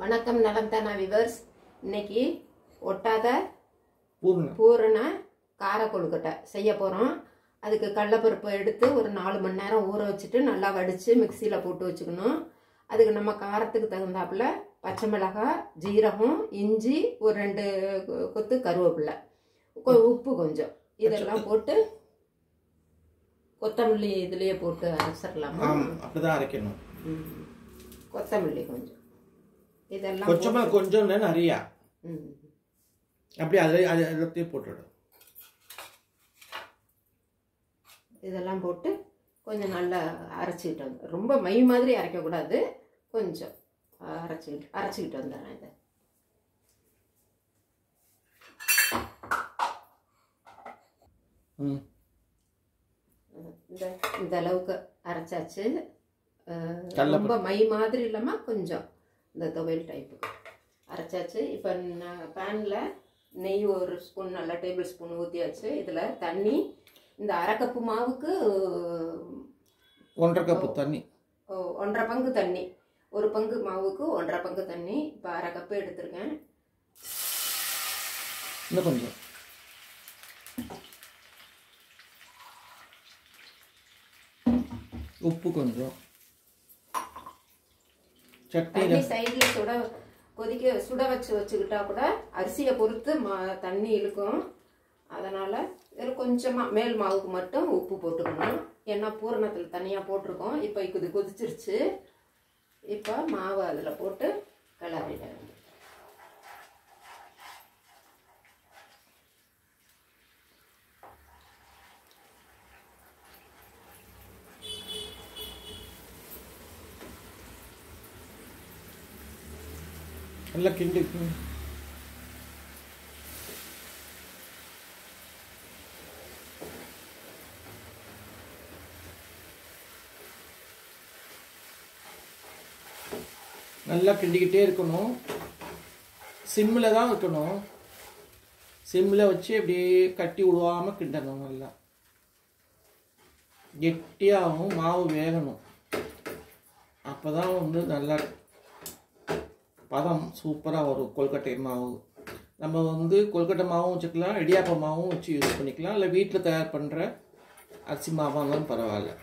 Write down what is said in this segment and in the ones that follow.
வணக்கம் நலம் தானா விவர்ஸ். இன்னைக்கு ஒட்டாத பூரண கார கொழுக்கட்டை செய்ய போகிறோம். அதுக்கு கடலைப்பருப்பு எடுத்து ஒரு 4 மணி நேரம் ஊற வச்சுட்டு நல்லா வடித்து மிக்சியில் போட்டு வச்சுக்கணும். அதுக்கு நம்ம காரத்துக்கு தகுந்தாப்புல பச்சை மிளகாய், ஜீரகம், இஞ்சி, ஒரு 2 கொத்து கருவேப்பிலை, உப்பு கொஞ்சம், இதெல்லாம் போட்டு கொத்தமல்லி இதுலேயே போட்டு அரைச்சிடலாமா? அப்படிதான் அரைக்கணும். கொத்தமல்லி கொஞ்சம், இதெல்லாம் கொஞ்சம் நிறையா அப்படி எல்லாத்தையும் போட்டுடும். இதெல்லாம் போட்டு கொஞ்சம் நல்லா அரைச்சிக்கிட்டு வந்து, ரொம்ப மை மாதிரி அரைக்கக்கூடாது, கொஞ்சம் அரைச்சிக்கிட்டு வந்துடுறேன். இதை இந்த அளவுக்கு அரைச்சாச்சு. ரொம்ப மை மாதிரி இல்லாமல் கொஞ்சம் இந்த துவையல் டைப்பு அரைச்சாச்சு. இப்போ பேனில் நெய் 1 ஸ்பூன், நல்லா டேபிள் ஸ்பூன் ஊற்றியாச்சு. இதில் தண்ணி, இந்த அரை கப்பு மாவுக்கு 1.5 கப்பு தண்ணி, 1.5 பங்கு தண்ணி, 1 பங்கு மாவுக்கு 1.5 பங்கு தண்ணி. இப்போ அரை கப்பு எடுத்துருக்கேன். இன்னும் கொஞ்சம் உப்பு, கொஞ்சம் சட்னி சைடில் சுட வச்சுக்கிட்டா கூட அரிசியை பொறுத்து தண்ணி இழுக்கும். அதனால் இதில் கொஞ்சமாக மேல் மாவுக்கு மட்டும் உப்பு போட்டுக்கணும். ஏன்னா பூரணத்தில் தனியாக போட்டிருக்கோம். இப்போ இது கொதிச்சிருச்சு. இப்போ மாவை அதில் போட்டு கிளறிடுறேன். நல்லா கிண்டி நல்லா கிண்டிக்கிட்டே இருக்கணும். சிம்மில் தான் வைக்கணும். சிம்மில் வச்சு அப்படியே கட்டி விடுவாமல் கிண்டணும். நல்லா கெட்டியாகவும் மாவு வேகணும். அப்போ தான் நல்லா பதம் சூப்பராக வரும். கொழுக்கட்டை மாவு நம்ம கொழுக்கட்டை மாவும் வச்சுக்கலாம், இடியாப்ப மாவும் வச்சு யூஸ் பண்ணிக்கலாம், இல்லை வீட்டில் தயார் பண்ணுற அரிசி மாவாக இருந்தாலும் பரவாயில்ல.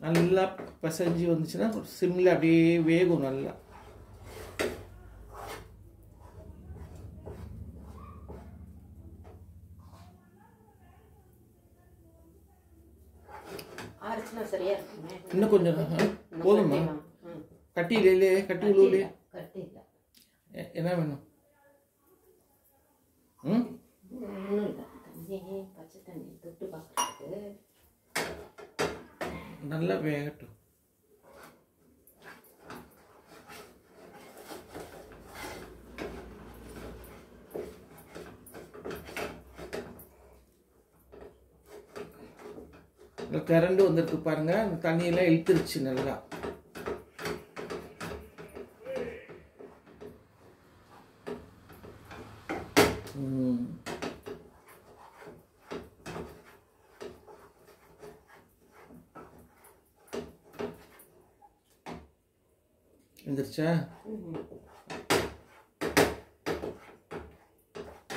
நல்லா பிசைஞ்சு வந்துச்சுன்னா சிம்மில் அப்படியே வேகும். நல்லா இன்னும் கொஞ்சம் போதுமா? கட்டி இல்லையே, கட்டி விழுவலையே, என்ன வேணும்? நல்லா வேகட்டும். கரண்டு வந்துருக்கு பாருங்க. அந்த தண்ணியெல்லாம் இழுத்துருச்சு நல்லா. வந்துருச்சா?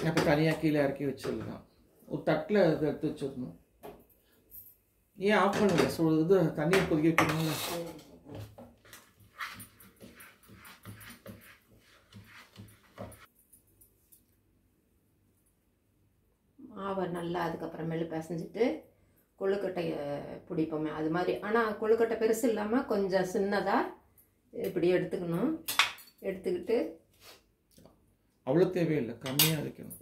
அப்போ தனியாக கீழே இறக்கி வச்சிடலாம். ஒரு தட்டில் அதை எடுத்து வச்சிடணும். ஏன் ஆஃப் பண்ணுங்க? இது தண்ணியை கொதிக்க வைக்கணுங்களா? மாவை நல்லா அதுக்கப்புறமேலு பிசைஞ்சிட்டு கொழுக்கட்டையை பிடிப்போமே அது மாதிரி. ஆனால் கொழுக்கட்டை பெருசு இல்லாமல் கொஞ்சம் சின்னதாக இப்படி எடுத்துக்கணும். எடுத்துக்கிட்டு அவ்வளோ தேவையில்லை, கம்மியாக வைக்கணும்.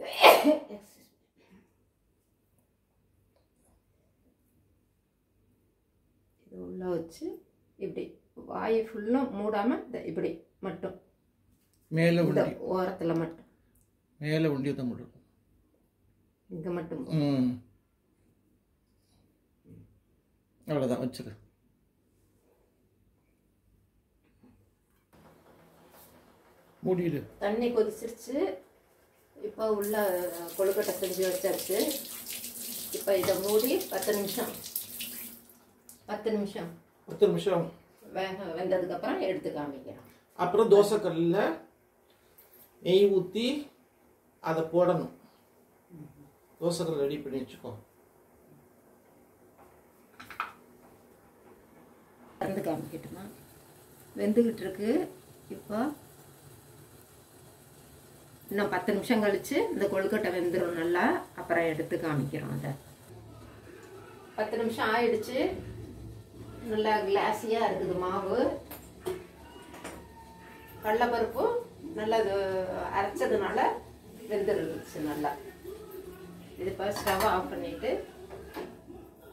இது உள்ள வச்சு இப்படி வாய் ஃபுல்லாக மூடாமல் இப்படி மட்டும் மேலே ஓரத்தில் மட்டும், மேலே உண்டி தான் முடியும். இங்கே மட்டும் அவ்வளோதான் வச்சுக்க. மூடிடு. தண்ணி கொதிச்சிருச்சு. இப்போ உள்ள கொழுக்கட்டை செஞ்சு வச்சாச்சு. இப்போ இதை மூடி 10 நிமிஷம் 10 நிமிஷம் 10 நிமிஷம் வெந்ததுக்கப்புறம் எடுத்து காமிக்கிறோம். அப்புறம் தோசைக்கல்லில் நெய் ஊற்றி அதை போடணும். தோசைக்கல் ரெடி பண்ணி வச்சுக்கோ. திறந்து காமிக்கட்டுமா? வெந்துக்கிட்டு இருக்கு. இப்போ இன்னும் 10 நிமிஷம் கழிச்சு இந்த கொழுக்கட்டை வெந்துடும் நல்லா. அப்புறம் எடுத்து காமிக்கிறோம். அதை 10 நிமிஷம் ஆயிடுச்சு. நல்லா கிளாஸியாக இருக்குது மாவு. கடலைப்பருப்பும் நல்லா அரைச்சதுனால வெந்துருச்சு நல்லா. இது இப்போ ஸ்டவ் ஆஃப் பண்ணிட்டு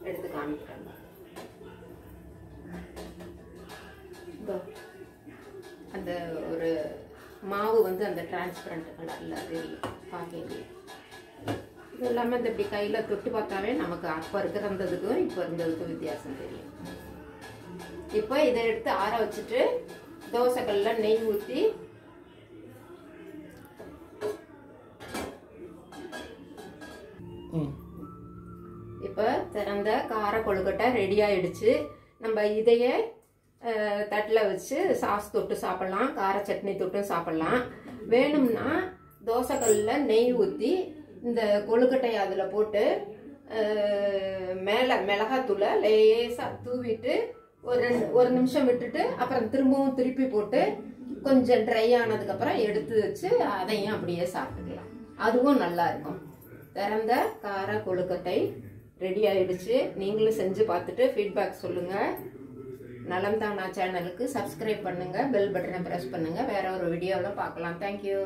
எடுத்து காமிக்கிறேன். அந்த ஒரு மாவு வந்து அந்த டிரான்ஸ்பரண்ட் கலரில் தெரியும் பார்க்க. இது இல்லாமல் இந்த இப்படி கையில் தொட்டு பார்த்தாவே நமக்கு அப்போ இருக்கிறதுக்கும் இப்போ இருந்ததுக்கும் வித்தியாசம் தெரியும். இப்போ இதை எடுத்து ஆற வச்சுட்டு தோசைக்கல்ல நெய் ஊற்றி இப்போ திறந்த கார கொழுக்கட்டை ரெடி ஆயிடுச்சு. நம்ம இதையே தட்டில் வச்சு சாஸ் தொட்டு சாப்பிட்லாம், கார சட்னி தொட்டும் சாப்பிட்லாம். வேணும்னா தோசைக்கல்லில் நெய் ஊற்றி இந்த கொழுக்கட்டையை அதில் போட்டு மேலே மிளகாத்தூளை லேசாக தூவிட்டு ஒரு நிமிஷம் விட்டுட்டு அப்புறம் திரும்பவும் திருப்பி போட்டு கொஞ்சம் ட்ரை ஆனதுக்கப்புறம் எடுத்து வச்சு அதையும் அப்படியே சாப்பிட்டுக்கலாம். அதுவும் நல்லா இருக்கும். திறந்த கார கொழுக்கட்டை ரெடி ஆயிடுச்சு. நீங்களும் செஞ்சு பார்த்துட்டு ஃபீட்பேக் சொல்லுங்கள். நலம் தானா சேனலுக்கு சப்ஸ்கிரைப் பண்ணுங்கள், பெல் பட்டனை ப்ரெஸ் பண்ணுங்கள். வேற ஒரு வீடியோவில் பார்க்கலாம். தேங்க்யூ.